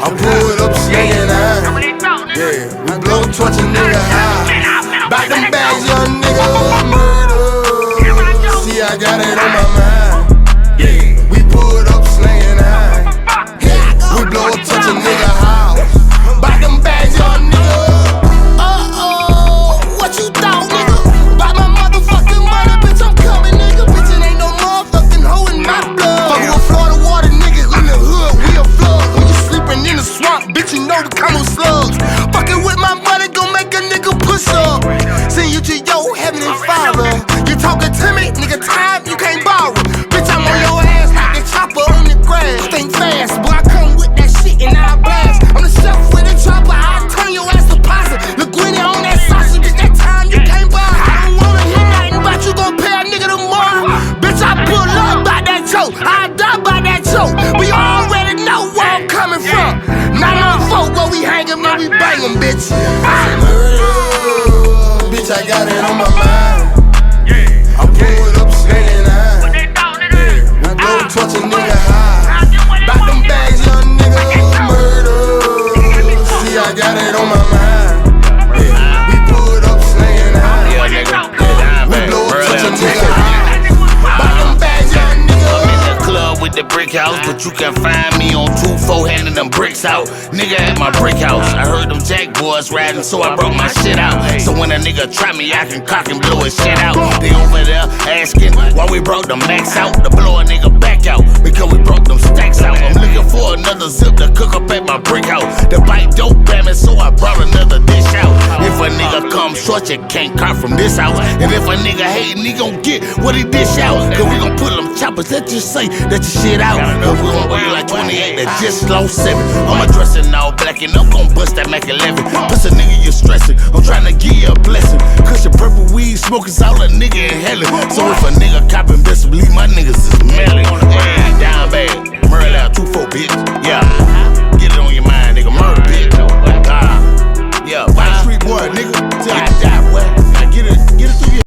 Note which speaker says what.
Speaker 1: I pulled up slinging iron. Yeah, we blow torch a nigga high. Back them bags, young nigga, murder. See, I got it on my mind. Yeah, we pulled up slinging iron. We blow torch a nigga high. Back them bags, young nigga. What you thought, nigga? By my motherfucking money, bitch, I'm coming, nigga. Bitch, it ain't no motherfucking hoe in my blood. Fuck with Florida water, nigga, in the hood, we a flood. When you sleeping in the swamp, bitch, you know the kind of slugs. Fucking with my money, gon' make a nigga push up. Send you to your heavenly father. You talking to me, nigga, time you can't borrow. Bitch, I'm on your ass like the chopper on the grass. Think fast, boy, I come with that shit and I blast. I'm the chef with the chopper, I turn your ass to pasta. Look Gwynny on that sausage, bitch, that time you can't buy. I don't wanna hear nothing about you gon' pay a nigga tomorrow. Bitch, I pull up by that choke, I die by that choke. But you already know where I'm coming from. 994, where we hangin', man, we bangin', bitch. Bitch, I got it on my mind. I pulled up slinging iron. We blow torch a nigga high. Back them bags, young nigga, murder. See, I got it on my mind. We pulled up slinging iron. We blow torch a nigga high. Back them bags, young nigga.
Speaker 2: I'm in the club with the brick house, but you can find me on 2-4 handing them bricks out. Nigga at my brick house, I heard them jack boys riding, so I brought my shit out. So when a nigga try me, I can cock and blow his shit out. They over there asking why we brought the max out, to blow a nigga back out, because we brought them stacks out. I'm looking for another zip to cook up at my brick house. The bite dope bamming, so I brought another dish out. If a nigga come short, you can't cop from this house. And if a nigga hatin', he gon' get what he dish out. Cause we gon' pull them choppers that you say that you shit out. Cause we gon' weigh like 28 that just lost 7. I'm a dressin' all black and I'm gon' bust that Mac 11. Plus a nigga you stressin', I'm tryna give you a blessing. Cause your purple weed smoke is all a nigga inhalin'. So if a nigga coppin', best believe my niggas is melon. Hey, down bad.